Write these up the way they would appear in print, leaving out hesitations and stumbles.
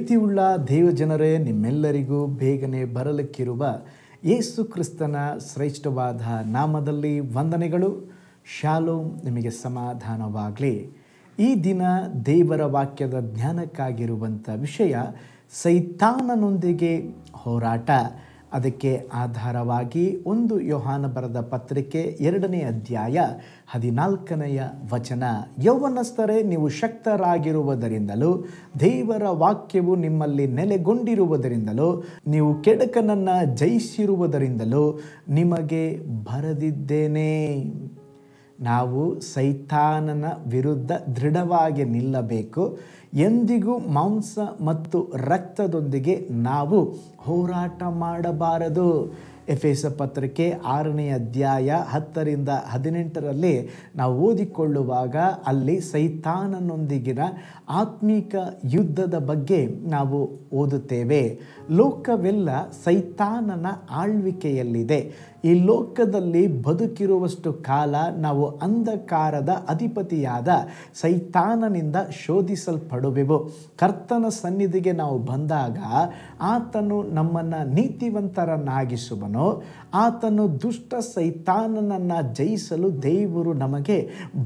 ಪ್ರೀತಿಯುಳ್ಳ ದೇವಜನರೇ, ನಿಮ್ಮೆಲ್ಲರಿಗೂ ಬೇಗನೆ ಬರಲಿಕ್ಕಿರುವ ಯೇಸು ಕ್ರಿಸ್ತನ ಶ್ರೇಷ್ಠವಾದ ನಾಮದಲ್ಲಿ ವಂದನೆಗಳು. ಶಾಲೋಮ್, ನಿಮಗೆ ಸಮಾಧಾನವಾಗಲಿ. ಈ ದಿನ ದೇವರ ವಾಕ್ಯದ ಜ್ಞಾನಕ್ಕಾಗಿರುವಂಥ ವಿಷಯ ಸೈತಾನನೊಂದಿಗೆ ಹೋರಾಟ. ಅದಕ್ಕೆ ಆಧಾರವಾಗಿ 1 ಯೋಹಾನ ಬರೆದ ಪತ್ರಿಕೆ 2ನೇ ಅಧ್ಯಾಯ 14ನೆಯ ವಚನ. ಯೌವನಸ್ಥರೇ, ನೀವು ಶಕ್ತರಾಗಿರುವುದರಿಂದಲೂ ದೇವರ ವಾಕ್ಯವು ನಿಮ್ಮಲ್ಲಿ ನೆಲೆಗೊಂಡಿರುವುದರಿಂದಲೂ ನೀವು ಕೆಡುಕನನ್ನು ಜಯಿಸಿರುವುದರಿಂದಲೂ ನಿಮಗೆ ಬರೆದಿದ್ದೇನೆ. ನಾವು ಸೈತಾನನ ವಿರುದ್ಧ ದೃಢವಾಗಿ ನಿಲ್ಲಬೇಕು. ಎಂದಿಗೂ ಮಾಂಸ ಮತ್ತು ರಕ್ತದೊಂದಿಗೆ ನಾವು ಹೋರಾಟ ಮಾಡಬಾರದು. ಎಫೆಸ ಪತ್ರಿಕೆ 6ನೇ ಅಧ್ಯಾಯ 10ರಿಂದ 18ರಲ್ಲಿ ನಾವು ಓದಿಕೊಳ್ಳುವಾಗ ಅಲ್ಲಿ ಸೈತಾನನೊಂದಿಗಿನ ಆತ್ಮಿಕ ಯುದ್ಧದ ಬಗ್ಗೆ ನಾವು ಓದುತ್ತೇವೆ. ಲೋಕವೆಲ್ಲ ಸೈತಾನನ ಆಳ್ವಿಕೆಯಲ್ಲಿದೆ. ಈ ಲೋಕದಲ್ಲಿ ಬದುಕಿರುವಷ್ಟು ಕಾಲ ನಾವು ಅಂಧಕಾರದ ಅಧಿಪತಿಯಾದ ಸೈತಾನನಿಂದ ಶೋಧಿಸಲ್ಪಡುವೆವು. ಕರ್ತನ ಸನ್ನಿಧಿಗೆ ನಾವು ಬಂದಾಗ ಆತನು ನಮ್ಮನ್ನು ನೀತಿವಂತರನ್ನಾಗಿಸುವನು. ಆತನು ದುಷ್ಟ ಸೈತಾನನನ್ನು ಜಯಿಸಲು ದೇವರು ನಮಗೆ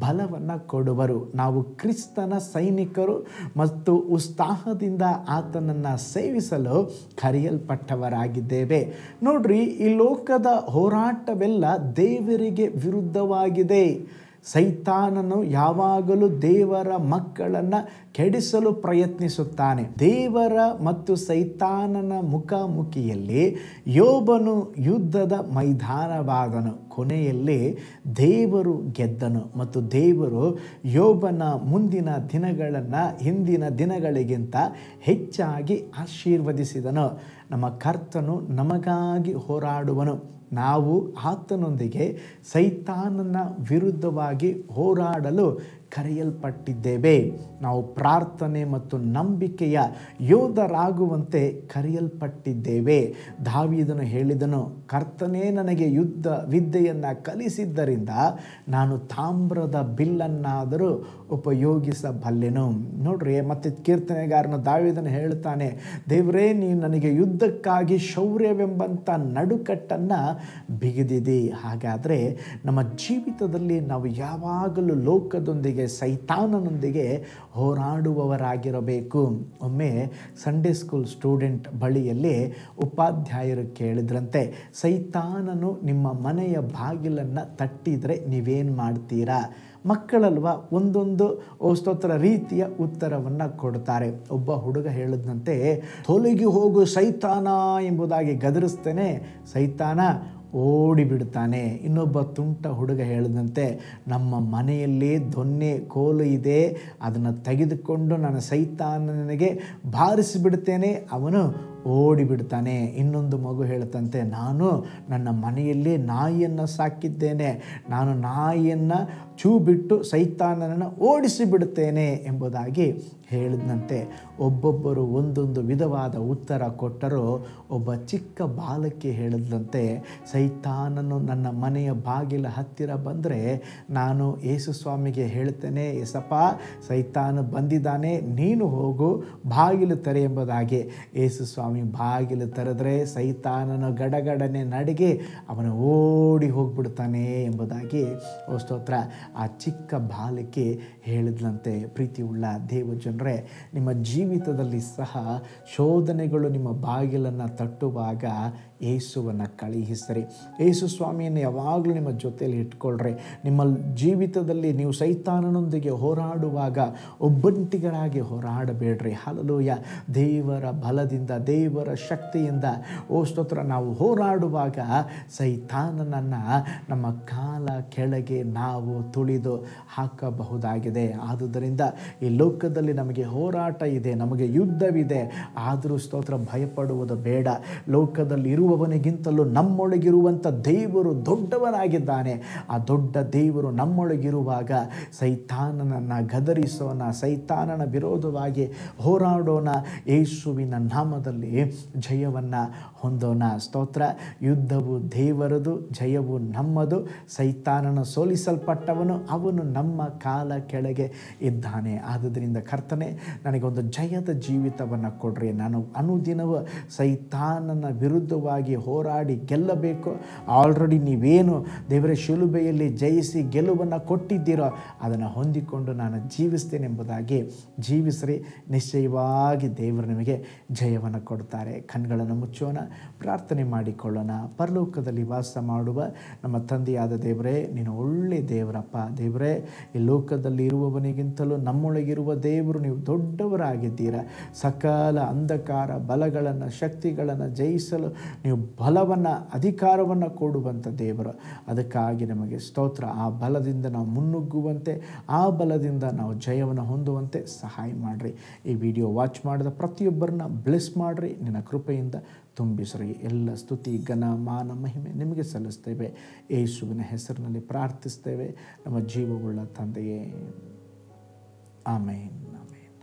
ಬಲವನ್ನು ಕೊಡುವರು. ನಾವು ಕ್ರಿಸ್ತನ ಸೈನಿಕರು ಮತ್ತು ಉತ್ಸಾಹದಿಂದ ಆತನನ್ನು ಸೇವಿಸಲು ಕರೆಯಲ್ಪಟ್ಟವರಾಗಿದ್ದೇವೆ. ನೋಡ್ರಿ, ಈ ಲೋಕದ ಹೋರಾಟವೆಲ್ಲ ದೇವರಿಗೆ ವಿರುದ್ಧವಾಗಿದೆ. ಸೈತಾನನು ಯಾವಾಗಲೂ ದೇವರ ಮಕ್ಕಳನ್ನು ಕೆಡಿಸಲು ಪ್ರಯತ್ನಿಸುತ್ತಾನೆ. ದೇವರ ಮತ್ತು ಸೈತಾನನ ಮುಖಾಮುಖಿಯಲ್ಲಿ ಯೋಬನು ಯುದ್ಧದ ಮೈದಾನವಾದನು. ಕೊನೆಯಲ್ಲಿ ದೇವರು ಗೆದ್ದನು ಮತ್ತು ದೇವರು ಯೋಬನ ಮುಂದಿನ ದಿನಗಳನ್ನು ಹಿಂದಿನ ದಿನಗಳಿಗಿಂತ ಹೆಚ್ಚಾಗಿ ಆಶೀರ್ವದಿಸಿದನು. ನಮ್ಮ ಕರ್ತನು ನಮಗಾಗಿ ಹೋರಾಡುವನು. ನಾವು ಆತನೊಂದಿಗೆ ಸೈತಾನನ ವಿರುದ್ಧವಾಗಿ ಹೋರಾಡಲು ಕರೆಯಲ್ಪಟ್ಟಿದ್ದೇವೆ. ನಾವು ಪ್ರಾರ್ಥನೆ ಮತ್ತು ನಂಬಿಕೆಯ ಯೋಧರಾಗುವಂತೆ ಕರೆಯಲ್ಪಟ್ಟಿದ್ದೇವೆ. ದಾವೀದನು ಹೇಳಿದನು, ಕರ್ತನೇ ನನಗೆ ಯುದ್ಧ ವಿದ್ಯೆಯನ್ನು ಕಲಿಸಿದ್ದರಿಂದ ನಾನು ತಾಮ್ರದ ಬಿಲ್ಲನ್ನಾದರೂ ಉಪಯೋಗಿಸಬಲ್ಲೆನು. ನೋಡ್ರಿ, ಮತ್ತೆ ಕೀರ್ತನೆಗಾರನು ದಾವೀದನು ಹೇಳ್ತಾನೆ, ದೇವರೇ, ನೀನು ನನಗೆ ಯುದ್ಧಕ್ಕಾಗಿ ಶೌರ್ಯವೆಂಬಂಥ ನಡುಕಟ್ಟನ್ನು ಬಿಗಿದಿದೆ. ಹಾಗಾದರೆ ನಮ್ಮ ಜೀವಿತದಲ್ಲಿ ನಾವು ಯಾವಾಗಲೂ ಲೋಕದೊಂದಿಗೆ ಸೈತಾನನೊಂದಿಗೆ ಹೋರಾಡುವವರಾಗಿರಬೇಕು. ಒಮ್ಮೆ ಸಂಡೇ ಸ್ಕೂಲ್ ಸ್ಟೂಡೆಂಟ್ ಬಳಿಯಲ್ಲಿ ಉಪಾಧ್ಯಾಯರು ಕೇಳಿದ್ರಂತೆ, ಸೈತಾನನು ನಿಮ್ಮ ಮನೆಯ ಬಾಗಿಲನ್ನು ತಟ್ಟಿದರೆ ನೀವೇನು ಮಾಡ್ತೀರಾ? ಮಕ್ಕಳಲ್ವ, ಒಂದೊಂದು ಸ್ತೋತ್ರ ರೀತಿಯ ಉತ್ತರವನ್ನು ಕೊಡ್ತಾರೆ. ಒಬ್ಬ ಹುಡುಗ ಹೇಳಿದಂತೆ, ತೊಲಗಿ ಹೋಗು ಸೈತಾನ ಎಂಬುದಾಗಿ ಗದರಿಸ್ತೇನೆ, ಸೈತಾನ ಓಡಿಬಿಡ್ತಾನೆ. ಇನ್ನೊಬ್ಬ ತುಂಟ ಹುಡುಗ ಹೇಳಿದಂತೆ, ನಮ್ಮ ಮನೆಯಲ್ಲಿ ದೊನ್ನೆ ಕೋಲು ಇದೆ, ಅದನ್ನು ತೆಗೆದುಕೊಂಡು ನಾನು ಸೈತಾನನಿಗೆ ಬಾರಿಸಿಬಿಡ್ತೇನೆ, ಅವನು ಓಡಿಬಿಡ್ತಾನೆ. ಇನ್ನೊಂದು ಮಗು ಹೇಳ್ತಂತೆ, ನಾನು ನನ್ನ ಮನೆಯಲ್ಲಿ ನಾಯಿಯನ್ನು ಸಾಕಿದ್ದೇನೆ, ನಾನು ನಾಯಿಯನ್ನು ಚೂ ಬಿಟ್ಟು ಸೈತಾನನನ್ನು ಓಡಿಸಿಬಿಡ್ತೇನೆ ಎಂಬುದಾಗಿ ಹೇಳಿದಂತೆ. ಒಬ್ಬೊಬ್ಬರು ಒಂದೊಂದು ವಿಧವಾದ ಉತ್ತರ ಕೊಟ್ಟರು. ಒಬ್ಬ ಚಿಕ್ಕ ಬಾಲಕಿ ಹೇಳಿದಂತೆ, ಸೈತಾನನು ನನ್ನ ಮನೆಯ ಬಾಗಿಲ ಹತ್ತಿರ ಬಂದರೆ ನಾನು ಯೇಸು ಸ್ವಾಮಿಗೆ ಹೇಳ್ತೇನೆ, ಯೇಸಪ್ಪ, ಸೈತಾನ ಬಂದಿದ್ದಾನೆ, ನೀನು ಹೋಗು, ಬಾಗಿಲು ತೆರೆ ಎಂಬುದಾಗಿ. ಯೇಸು ಸ್ವಾಮಿ ಬಾಗಿಲು ತೆರೆದರೆ ಸೈತಾನನ ಗಡಗಡನೆ ನಡಿಗೆ ಅವನು ಓಡಿ ಹೋಗ್ಬಿಡ್ತಾನೆ ಎಂಬುದಾಗಿ ಸ್ತೋತ್ರ ಆ ಚಿಕ್ಕ ಬಾಲಕಿ ಹೇಳಿದ್ಲಂತೆ. ಪ್ರೀತಿಯುಳ್ಳ ದೇವಜನರೇ, ನಿಮ್ಮ ಜೀವಿತದಲ್ಲಿ ಸಹ ಶೋಧನೆಗಳು ನಿಮ್ಮ ಬಾಗಿಲನ್ನು ತಟ್ಟುವಾಗ ಯೇಸುವನ್ನು ಕಳುಹಿಸಿರಿ. ಯೇಸು ಸ್ವಾಮಿಯನ್ನು ಯಾವಾಗಲೂ ನಿಮ್ಮ ಜೊತೆಯಲ್ಲಿ ಇಟ್ಕೊಳ್ರಿ. ನಿಮ್ಮ ಜೀವಿತದಲ್ಲಿ ನೀವು ಸೈತಾನನೊಂದಿಗೆ ಹೋರಾಡುವಾಗ ಒಬ್ಬಂಟಿಗಳಾಗಿ ಹೋರಾಡಬೇಡ್ರಿ. ಹಲ್ಲೆಲೂಯಾ. ದೇವರ ಬಲದಿಂದ, ದೇವರ ಶಕ್ತಿಯಿಂದ ಸ್ತೋತ್ರ ನಾವು ಹೋರಾಡುವಾಗ ಸೈತಾನನನ್ನು ನಮ್ಮ ಕಾಲ ಕೆಳಗೆ ನಾವು ತುಳಿದು ಹಾಕಬಹುದಾಗಿದೆ. ಆದುದರಿಂದ ಈ ಲೋಕದಲ್ಲಿ ನಮಗೆ ಹೋರಾಟ ಇದೆ, ನಮಗೆ ಯುದ್ಧವಿದೆ. ಆದರೂ ಸ್ತೋತ್ರ ಭಯಪಡುವುದು ಬೇಡ. ಲೋಕದಲ್ಲಿ ಇರುವವನಿಗಿಂತಲೂ ನಮ್ಮೊಳಗಿರುವಂಥ ದೇವರು ದೊಡ್ಡವನಾಗಿದ್ದಾನೆ. ಆ ದೊಡ್ಡ ದೇವರು ನಮ್ಮೊಳಗಿರುವಾಗ ಸೈತಾನನನ್ನು ಗದರಿಸೋಣ, ಸೈತಾನನ ವಿರೋಧವಾಗಿ ಹೋರಾಡೋಣ. ಯೇಸುವಿನ ನಾಮದಲ್ಲಿ ಜಯವನ್ನು ಹೊಂದೋಣ. ಸ್ತೋತ್ರ. ಯುದ್ಧವು ದೇವರದು, ಜಯವು ನಮ್ಮದು. ಸೈತಾನನ ಸೋಲಿಸಲ್ಪಟ್ಟವನು, ಅವನು ನಮ್ಮ ಕಾಲ ಕೆಳಗೆ ಇದ್ದಾನೆ. ಆದುದರಿಂದ ಕರ್ತನೆ, ನನಗೊಂದು ಜಯದ ಜೀವಿತವನ್ನು ಕೊಡ್ರಿ. ನಾನು ಅನುದಿನವೂ ಸೈತಾನನ ವಿರುದ್ಧವಾಗಿ ಹೋರಾಡಿ ಗೆಲ್ಲಬೇಕು. ಆಲ್ರೆಡಿ ನೀವೇನು ದೇವರ ಶಿಲುಬೆಯಲ್ಲಿ ಜಯಿಸಿ ಗೆಲುವನ್ನು ಕೊಟ್ಟಿದ್ದೀರೋ ಅದನ್ನು ಹೊಂದಿಕೊಂಡು ನಾನು ಜೀವಿಸ್ತೇನೆಂಬುದಾಗಿ ಜೀವಿಸ್ರಿ. ನಿಶ್ಚಯವಾಗಿ ದೇವರು ನಿಮಗೆ ಜಯವನ್ನು ಕೊಡ್ತಾರೆ. ಕಣ್ಗಳನ್ನು ಮುಚ್ಚೋಣ, ಪ್ರಾರ್ಥನೆ ಮಾಡಿಕೊಳ್ಳೋಣ. ಪರಲೋಕದಲ್ಲಿ ವಾಸ ಮಾಡುವ ನಮ್ಮ ತಂದೆಯಾದ ದೇವರೇ, ನೀನು ಒಳ್ಳೆ ದೇವರಪ್ಪ. ದೇವರೇ, ಈ ಲೋಕದಲ್ಲಿ ಇರುವವನಿಗಿಂತಲೂ ನಮ್ಮೊಳಗಿರುವ ದೇವರು ನೀವು ದೊಡ್ಡವರಾಗಿದ್ದೀರ. ಸಕಲ ಅಂಧಕಾರ ಬಲಗಳನ್ನು ಶಕ್ತಿಗಳನ್ನು ಜಯಿಸಲು ನೀವು ಬಲವನ್ನು ಅಧಿಕಾರವನ್ನು ಕೊಡುವಂಥ ದೇವರು. ಅದಕ್ಕಾಗಿ ನಮಗೆ ಸ್ತೋತ್ರ. ಆ ಬಲದಿಂದ ನಾವು ಮುನ್ನುಗ್ಗುವಂತೆ, ಆ ಬಲದಿಂದ ನಾವು ಜಯವನ್ನು ಹೊಂದುವಂತೆ ಸಹಾಯ ಮಾಡಿರಿ. ಈ ವಿಡಿಯೋ ವಾಚ್ ಮಾಡಿದ ಪ್ರತಿಯೊಬ್ಬರನ್ನ ಬ್ಲೆಸ್ ಮಾಡಿರಿ. ನಿನ್ನ ಕೃಪೆಯಿಂದ ತುಂಬಿಸ್ರಿ. ಎಲ್ಲ ಸ್ತುತಿ ಘನ ಮಾನ ಮಹಿಮೆ ನಿಮಗೆ ಸಲ್ಲಿಸ್ತೇವೆ. ಯೇಸುವಿನ ಹೆಸರಿನಲ್ಲಿ ಪ್ರಾರ್ಥಿಸ್ತೇವೆ ನಮ್ಮ ಜೀವವುಳ್ಳ ತಂದೆಯೇ, ಆಮೇನ್, ಆಮೇನ್.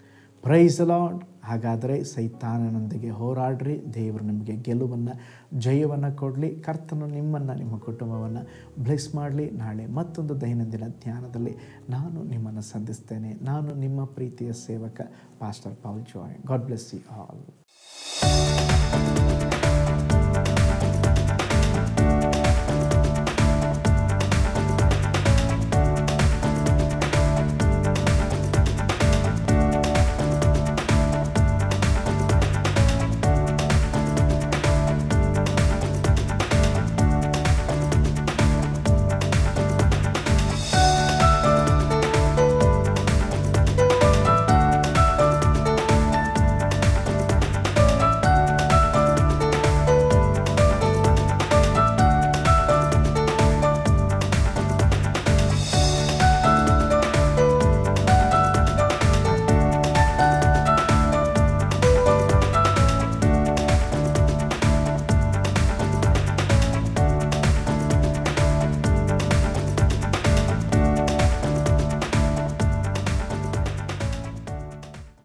Praise the Lord. ಹಾಗಾದರೆ ಸೈತಾನನೊಂದಿಗೆ ಹೋರಾಡ್ರಿ. ದೇವರು ನಿಮಗೆ ಗೆಲುವನ್ನು ಜಯವನ್ನು ಕೊಡಲಿ. ಕರ್ತನು ನಿಮ್ಮನ್ನು ನಿಮ್ಮ ಕುಟುಂಬವನ್ನು ಬ್ಲೆಸ್ ಮಾಡಲಿ. ನಾಳೆ ಮತ್ತೊಂದು ದೈನಂದಿನ ಧ್ಯಾನದಲ್ಲಿ ನಾನು ನಿಮ್ಮನ್ನು ಸಂಧಿಸ್ತೇನೆ. ನಾನು ನಿಮ್ಮ ಪ್ರೀತಿಯ ಸೇವಕ pastor Paul Joy. God bless you all.